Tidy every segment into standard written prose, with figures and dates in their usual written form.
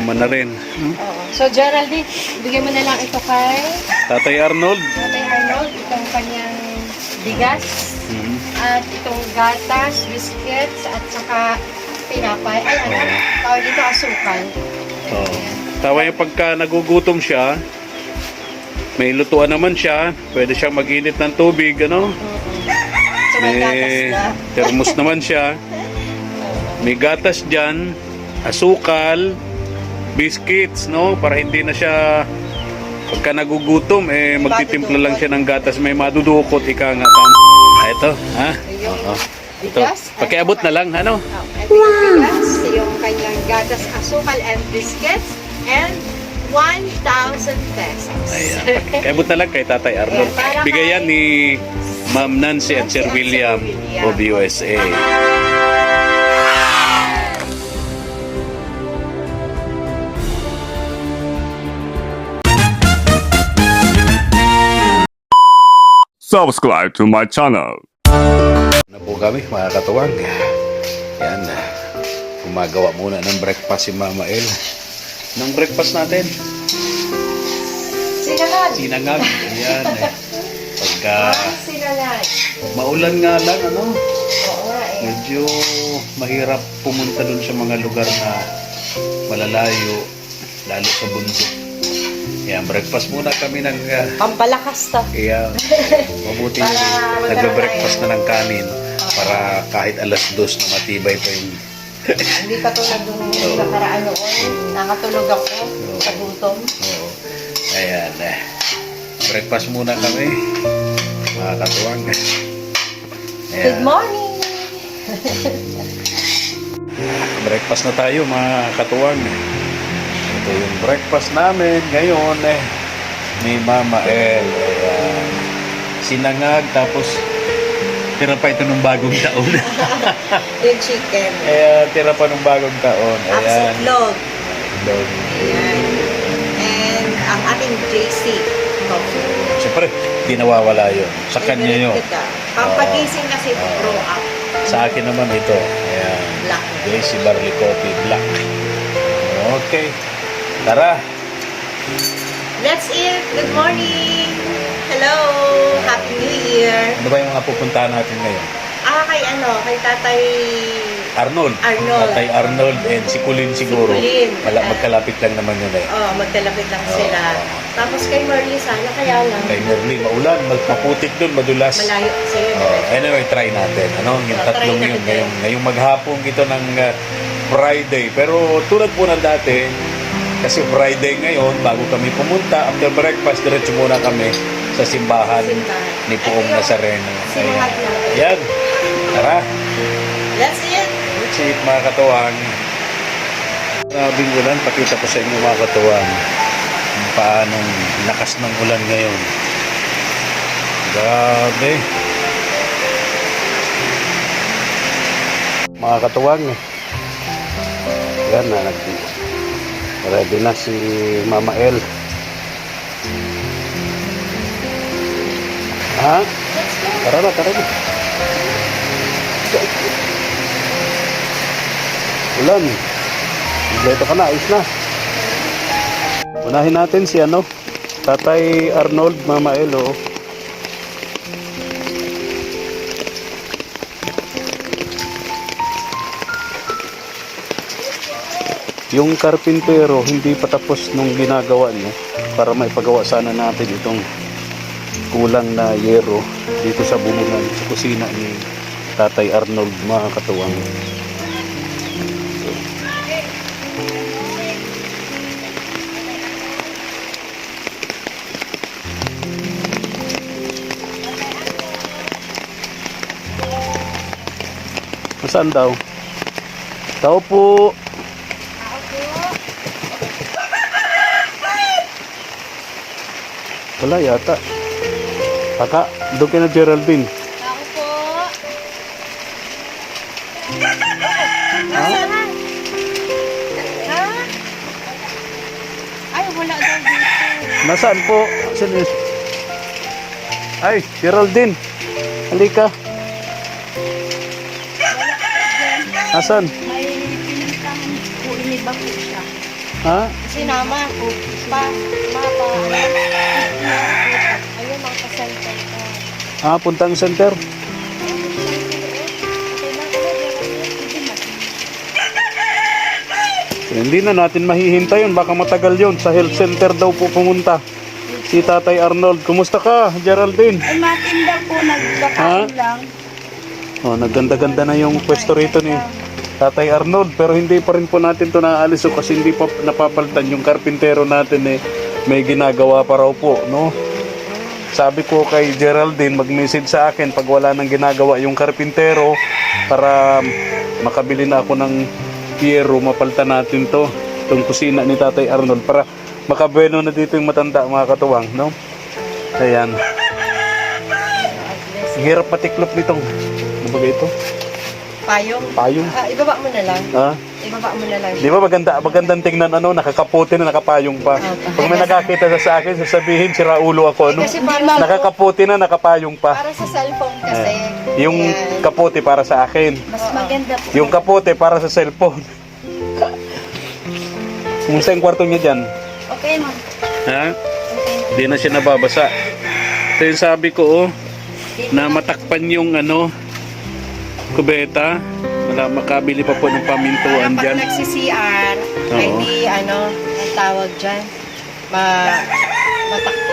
Na rin. Oo. So, Geraldine, bigay mo na lang ito kay Tatay Arnold. Tatay Arnold, itong kanyang bigas, at itong gatas, biscuits, at saka tinapay. Ay, ano? Tawag dito, asukal. Oh. Tawa yung pagka nagugutom siya, may lutuan naman siya, pwede siyang mag-init ng tubig, ano? So, may gatas May na. termos naman siya. May gatas dyan, asukal, biscuits, no? Para hindi na siya, pagka nagugutom, magtitimpla lang siya ng gatas. May madudukot, ika nga. Ito, ha? Oo. Ito. Bigas. Pakiabot na lang, ano? Ito yung bigas, yung kanyang gatas, asukal, and biscuits, and 1,000 pesos. Ayan. Pakiabot na lang kay Tatay Arnold. Ayan, para Bigayan kay ni Ma'am Nancy at Sir William of USA. Subscribe to my channel. Na po kami mga katuwang. Yan. Gumagawa muna ng breakfast si Mama El. Nang breakfast natin, Sinangag. sinangag. Ayan. Pagka Sinangag. maulan nga lang, ano? Oo nga eh. Medyo mahirap pumunta dun sa mga lugar na malalayo, lalo sa bundok. Yan, breakfast muna kami ng Pampalakas to. kaya mabuti Para nagbe-breakfast na ng kanin para kahit alas 2 na matibay pa yung Hindi katulad nung nakaraan noon. Nakatulog ako sa gutom. oo. Ayan, breakfast muna kami mga katuwang. Ayan. Good morning! Breakfast na tayo mga katuwang. Ito yung breakfast namin ngayon ni Mama El. Ayan. Sinangag tapos tira pa ito nung bagong taon. Yung chicken. Ayan, tira pa nung bagong taon. Ayan. Itlog. Itlog. Ayan. And ang ating JC coffee. Siyempre, di nawawala yun. Sa kanya yun. Pampagising kasi ito, Oo. grow up. Sa akin naman ito. Ayan. Black. Daisy Barley Coffee Black. Okay. Tara. Let's eat! Good morning! Hello! Happy New Year! Ano ba yung mga pupuntahan natin ngayon? Kay Tatay Arnold. Arnold. Tatay Arnold and si Kulin siguro. Si Kulin. Magkalapit lang naman yun magdalapit lang sila. Oo. Tapos kay Marley, sana kaya lang. Kay Merly, maulan, maputik doon, madulas. Malayo kasi yun. Anyway, try natin. Ano, yung Try tatlong natin. yun. Ngayong maghapon ito ng Friday. Pero tulad po ng dati, kasi Friday ngayon, bago kami pumunta, after breakfast, diretso muna kami sa simbahan ni Poong Nazareno. Simbahan lang. Ayan. Tara. Let's eat! Let's eat, mga katuwang. Grabing ulan, pakita ko sa inyo mga katuwang kung paanong lakas ng ulan ngayon. Grabe. Mga katuwang, yan na, ready na si Mama El. Ha? Tara na, tara na. Ulan. Kompleto ka na, ayos na. Unahin natin si Tatay Arnold, Mama El, oh. Yung karpintero hindi pa tapos nung ginagawa niya para maipagawa sana natin itong kulang na yero dito sa bubungan sa kusina ni Tatay Arnold, mga katuwang. Saan daw? Tao po. Wala yata. Kaka, doon ka na Geraldine. Ako po. Ha? Ha? Ay, wala daw dito. Nasaan po? Saan is? Ay, Geraldine. Halika. Nasaan? May pinuntahan po, iniba po siya. Ha? Sinama ko. Ayun ang kasentro ko. Puntang center. Hindi na natin mahihintay yun. Baka matagal yun. Sa health center daw po pumunta. Si Tatay Arnold. Kumusta ka, Geraldine? Ay, matinda po, nagkakain lang. Nagganda-ganda na yung pwesto rito ni Tatay Arnold. Pero hindi pa rin po natin to naaalis kasi hindi pa napapalitan yung karpintero natin may ginagawa pa raw po, no? Sabi ko kay Geraldine, mag-message sa akin pag wala nang ginagawa yung karpintero para makabili na ako ng Piero, mapalitan natin itong kusina ni Tatay Arnold para makabeno na dito yung matanda, mga katuwang, no? Ayan. Hirap patiklop nitong, ano ba ito? Payong. Payong. Ibaba mo na lang. Ha? Ibaba mo na lang. Di ba magandang tingnan, nakakaputi na nakapayong pa. Pag may nakakita sa akin, sasabihin sira ulo ako, ano? Kasi para Nakakaputi na nakapayong pa. Para sa cellphone kasi. Yung Ayan. kaputi para sa akin. Mas maganda po. Yung kapote para sa cellphone. Kumusta yung kwarto niya dyan? Okay, ma'am. Ha? Hindi na siya nababasa. Ito yung sabi ko, na matakpan yung kubeta. Wala makabili pa po ng pamintuan Pag dyan. nagsi-CR, ay Oo. di ang tawag dyan,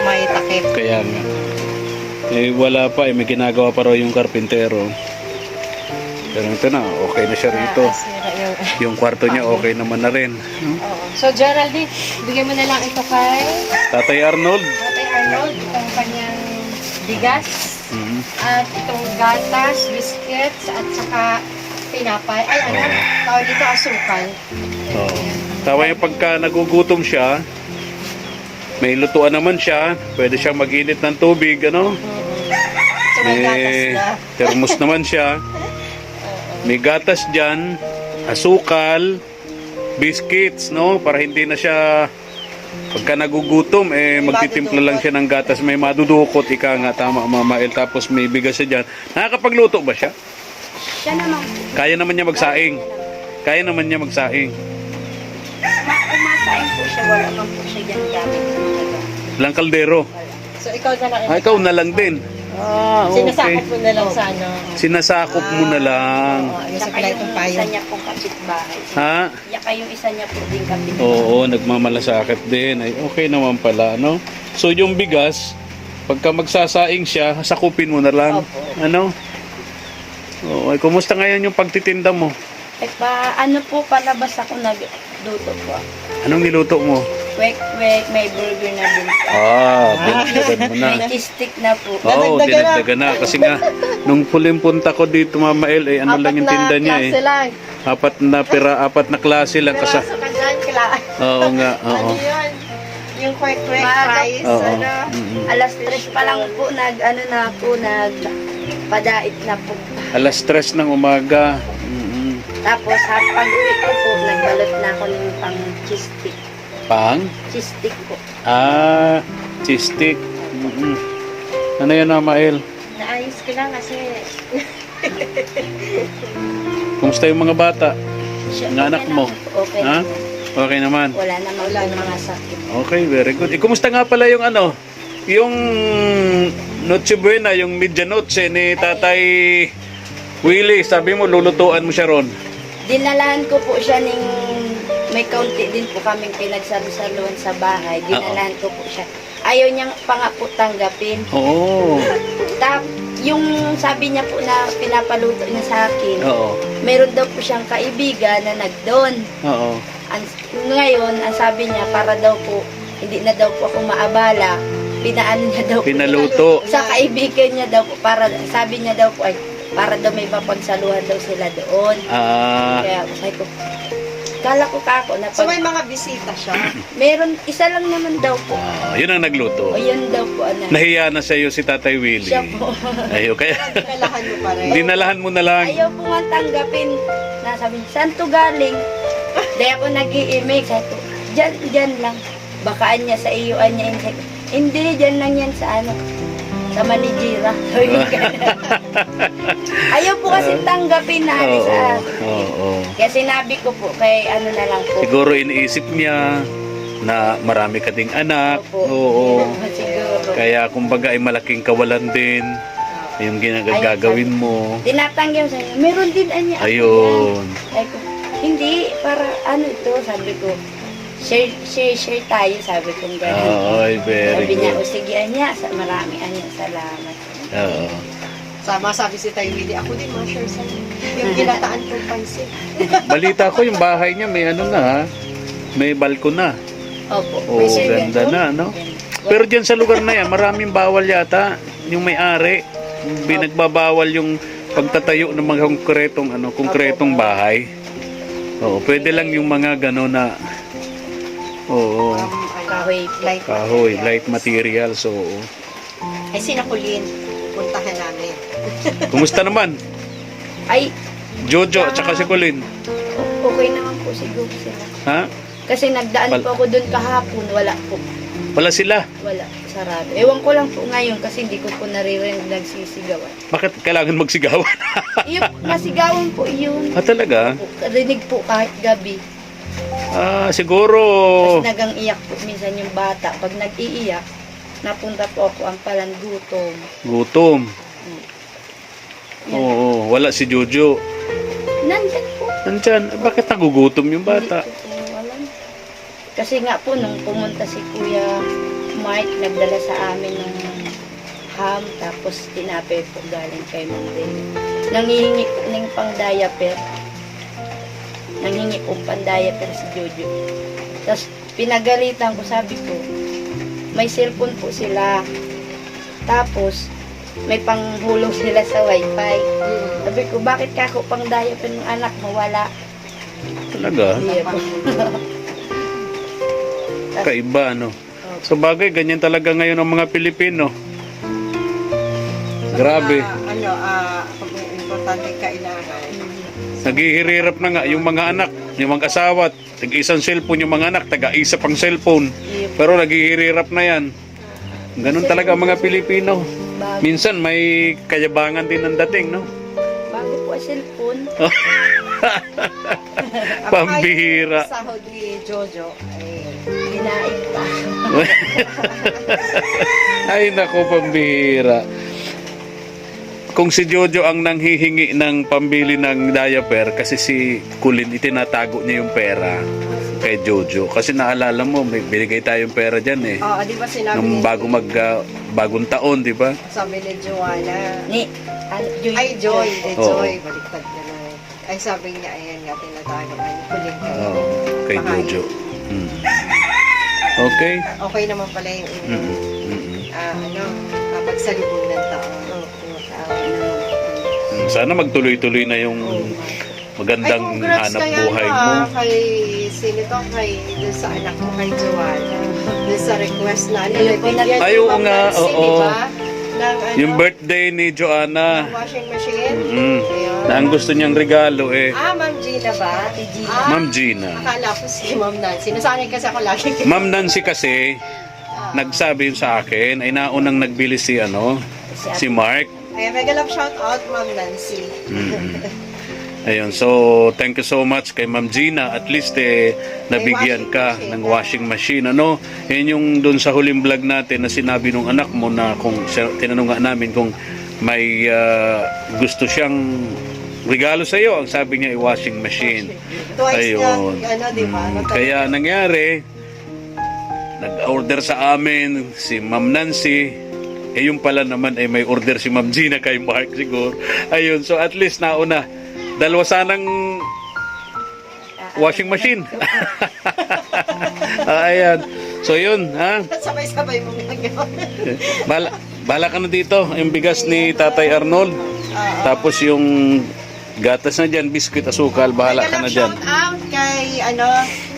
may takip. Kaya nga. Wala pa, may ginagawa pa raw yung karpintero. Pero ito na, okay na siya rito. Sira yung... Yung kwarto niya okay naman na rin. Oo. So Geraldine, bigyan mo na lang ito kay Tatay Arnold. Tatay Arnold, itong kanyang bigas, Mhm. at itong gatas, biscuits, at saka tinapay. Ay, tawag dito asukal. Oo. Tawa yung pagka nagugutom siya, may lutuan naman siya, pwede siyang mag-init ng tubig, ano? So may gatas May na. termos naman siya. May gatas dyan, asukal, biscuits, no? Para hindi na siya, pagka nagugutom, magtitimpla lang siya ng gatas. May madudukot, ika nga, tama, Mama El. Tapos may bigas siya dyan. Nakakapagluto ba siya? Siya naman. Kaya naman niya magsaing. Kaya naman niya magsaing. Umasain po siya, wala man po siya dyan gamit. Lang kaldero. So ikaw na lang. Ikaw na lang din. Sinasakop mo na lang sa ano. Sinasakop mo na lang. Ayun sa Saka pala yung itong isa payong. niya pong kapitbahay. Ha? Yaka yung isa niya po din kapitbahay. Oo, nagmamalasakit din. Ay, okay naman pala, no? So, yung bigas, pagka magsasaing siya, sakupin mo na lang. Opo. Ano? Oo, ay, kumusta ngayon yung pagtitinda mo? Eh, ano po, palabas ako nagluto po. Anong niluto mo? Wek, may burger na din po. Binagdagan mo na. May stick na po. Oo, dinagdagan na. Kasi nga, nung puling punta ko dito, Mama El, ano lang yung tinda niya eh. Lang. Apat na klase lang. Kasi, Pinasok ka dyan, kailangan. oo nga, oo. Ano yun? Yung quick Maaga. fries, Oo. ano? Mm-mm. Alas 3 pa lang po, padait na po. Alas 3 ng umaga. Mm-mm. Tapos, pag-uwi ko po, nagbalot na ako ng pang cheese stick. Pang? Cheese stick po. Cheese stick. Mm-mm. Ano yan, Mama El? Naayos ko lang kasi Kumusta yung mga bata? Siya, Ang anak okay mo? naman po, Okay. Ha? naman. Okay naman. Wala naman po mga sakit. Okay, very good. Kumusta nga pala yung yung Noche Buena, yung Media Noche ni Tatay Willie. Sabi mo, lulutuan mo siya ron. Dinalahan ko po siya ng may kaunti din po kaming pinagsalusaluhan sa bahay. Dinalahan ko po siya. Ayaw niyang pa nga po tanggapin. Oo. Yung sabi niya po na pinapaluto niya sa akin, Oo. meron daw po siyang kaibigan na nagdoon. Oo. Ngayon, ang sabi niya, para daw po, hindi na daw po ako maabala, pinaano niya daw po. Pinaluto. Sa kaibigan niya daw po, sabi niya daw po, ay, para daw may mapagsaluhan daw sila doon. Kaya sabi ko, kala ko kako na so pag may mga bisita siya. meron, isa lang naman daw po. Yun ang nagluto. O yun daw po, Nahiya na sa'yo si Tatay Willie. siya po. Ayaw, kaya Dinalahan mo pa rin. dinalahan mo na lang. Ayaw po nga tanggapin. Nasabi niya, saan to galing? Dahil ako nag-i-email, sabi ko, dyan lang. Bakaan niya sa iyo, niya. Hindi, dyan lang yan sa ano. sa manijira. Ayaw po kasi tanggapin na ano sa akin. Oo. Kaya sinabi ko po kay ano na lang po. Siguro iniisip niya na marami ka ding anak. Opo. Oo. Siguro. Kaya kumbaga ay malaking kawalan din yung ginagagawin mo. Tinatanggi mo sa inyo. Meron din anya. ako Ayun. yan. Sabi ko, hindi, para ano ito, sabi ko, share tayo, sabi ko gano'n. Ay, very Sabi niya, o good. sige anya, marami anya, salamat. Oo. Sama sabi si Tay Willie, ako din ma-share sa'yo. Yung ginataan kong pansit. Balita ko yung bahay niya may ano na ha? May balkon na. Opo. Oo, May servant ganda po. na, no? Pero dyan sa lugar na yan, maraming bawal yata. Yung may-ari, binagbabawal yung pagtatayo ng mga konkretong bahay. Oo, pwede lang yung mga gano'n na, oo, Kahoy. kahoy, light materials, oo. Ay, sinakulin. Puntahan namin. Kumusta naman? Ay, Jojo, at saka si Colin. okay naman po siguro sila. Ha? Kasi nagdaan po ako doon kahapon, wala po. Wala sila. Wala, sarado. Ewan ko lang po ngayon kasi hindi ko po naririnig nagsisigawan. Bakit kailangan magsigawan? Yung masigawan po yun. Talaga? Rinig po kahit gabi. Siguro, Tapos nagang iyak po minsan yung bata. Pag nag-iiyak, napunta po ako ang palang gutom. gutom. Yan. Oo, wala si Jojo. Nandyan po. Nandyan, bakit nagugutom yung bata? Hindi ko po alam. Kasi nga po, nung pumunta si Kuya Mike, nagdala sa amin ng ham, tapos tinapay po galing kay Ma'am Deli. Nanghihingi po ng pang-diaper. Nanghingi po pang-diaper si Jojo. Tapos pinagalitan ko, sabi ko, may cellphone po sila. Tapos, may panghulog sila sa wifi. Sabi ko, bakit ka ako pang-diaper ng anak mo? Wala. Talaga? Iya po. Kaiba, ano? So bagay, ganyan talaga ngayon ang mga Pilipino. Grabe. Importante kailangan. Naghihirap na nga yung mga anak, yung mga asawa, tag-isang cellphone yung mga anak, taga-isa pang cellphone. Iya po. Pero naghihirap na yan. Ganun talaga ang mga Pilipino. Minsan may kayabangan din ang dating, no? Bago po ang cellphone. Pambihira. Sahod ni Jojo ay Ginaig pa. Ay, nako, pambihira. Kung si Jojo ang nanghihingi ng pambili ng diaper, kasi si Kulin, itinatago niya yung pera kay Jojo. Kasi naalala mo, may binigay tayong pera dyan eh. Oo, di ba sinabi Nung bagong taon, di ba? sabi ni Joanna, Ni, Joy. ay Joy, Oo. Joy, baliktad ka na. Ay sabi niya, ayan nga, tinatawagan kuling kayo. Oo, kay Pakain. Jojo. Mm. Okay? Okay naman pala yung pagsalubong ng taon. Sana magtuloy-tuloy na yung magandang hanap buhay mo. Kay sino to? Dun sa anak mo, kay Joanna. Dun sa request na nilibigyan Ay, oo nga, oo. Ng, Yung birthday ni Joanna. ng washing machine. Mm. Ayun. Na ang gusto niyang regalo eh. Ma'am Gina ba? Ma'am Gina. Akala ko si Ma'am Nancy. Nasanay kasi ako lagi. Ma'am Nancy kasi, nagsabi yun sa akin, ay naunang nagbili si si Mark. Ay, mega love shout out, Ma'am Nancy. Ayun, so thank you so much kay Ma'am Gina. At least nabigyan ka ng washing machine. Ano? Yan yung doon sa huling vlog natin na sinabi nung anak mo na kung tinanong nga namin kung may gusto siyang regalo sa iyo, ang sabi niya ay washing machine. Twice Ayun. na, di ba? Kaya nangyari, nag-order sa amin si Ma'am Nancy. Yung pala naman ay may order si Ma'am Gina kay Mark siguro. Ayun, so at least nauna. Dalawa sanang washing machine. Ayan. So yun, ha? Sabay-sabay mo nagawa. Bala ka na dito. Yung bigas ni Tatay Arnold. Tapos yung gatas na dyan, biskuit, asukal. Bahala ka na dyan. Shout out kay,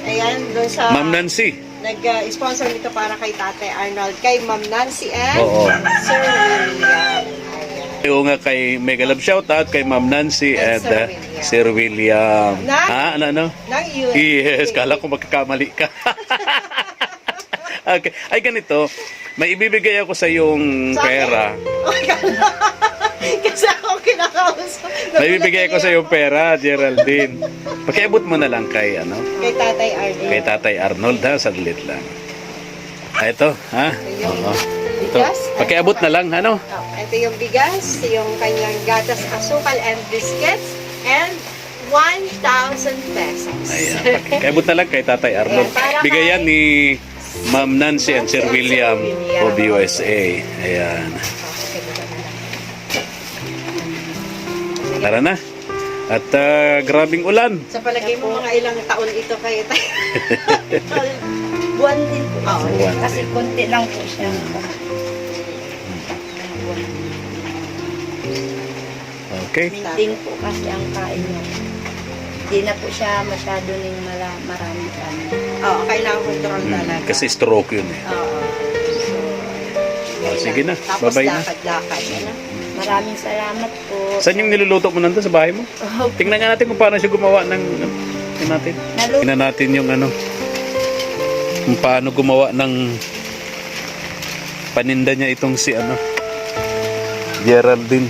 ayan, doon sa... Ma'am Nancy. Nag-sponsor nito para kay Tatay Arnold, kay Ma'am Nancy and Oo. Sir William. Oo nga kay Mega Love shoutout kay Ma'am Nancy And at Sir William. Na? Ano? Nang yun. Yes, kala ko magkakamali ka. Okay. Ay ganito, May ibibigay ako sa yung Sa akin? pera. Kasi ako kinakausap. May ibibigay ako sa yung pera, Geraldine. Pakiabot mo na lang kay, ano, Kay Tatay Arnie. kay Tatay Arnold, ha? Saglit lang. Ito, ha? Oo. Ito. Bigas? Pakiabot na lang, ano? Ito yung bigas, yung kanyang gatas, asukal, and biscuits, and 1,000 pesos. Ayan. Pakiabot na lang kay Tatay Arnold. Ayan, para Bigayan kay- ni Ma'am Nancy and Sir William of USA. Ayan. Tara na. At grabing ulan. Sa palagay mo, mga ilang taon ito kayo tayo. Buwan din po. Oo, buwan Kasi din. konti lang po siya. Okay. Maintain po kasi ang kain niya. Hindi na po siya masyado ning marami kami. Oo, kailangan control talaga. Kasi stroke yun eh. Oo. Sige na. Tapos Bye-bye na. lakad-lakad. Ano? Maraming salamat po. Saan yung niluluto mo nandun sa bahay mo? Tingnan nga natin kung paano siya gumawa ng... Tingnan natin. Naluto. Tingnan natin yung ano. Kung paano gumawa ng... Paninda niya itong si ano. Geraldine.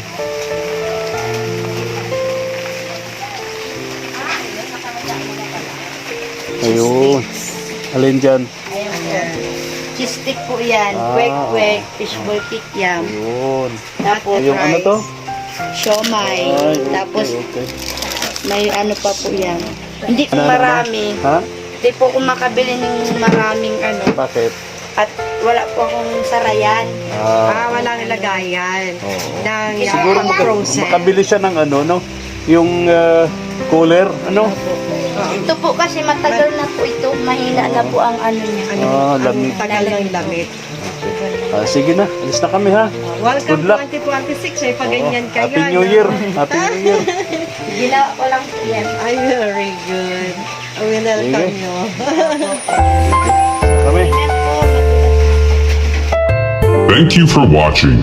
Ayun. Alin dyan? Ayun po. Cheese stick po yan. Ah. Kwek-kwek. Fishball kikiam. Ayun. Tapos Yung ano to? siomay. Ay, Tapos okay. may ano pa po yan. Hindi po Ano, marami. Ha? Hindi po ako makabili ng maraming ano. Bakit? At wala po akong sarayan. Wala nilagayan. Oo. Ng Siguro frozen. makabili siya ng ano, no? Yung cooler, ano? Ito po kasi matagal na po ito. Mahina na po ang ano niya. Lamig. Tagal ng lamig. Sige na, alis na kami ha. Welcome Good luck. 2026. Ay, paganyan Oo. kayo. Happy New ano? Year. Happy New Year. Ginawa ko lang po yan. Ay, very good. Welcome Sige. nyo. Kami. Ayan po. Thank you for watching.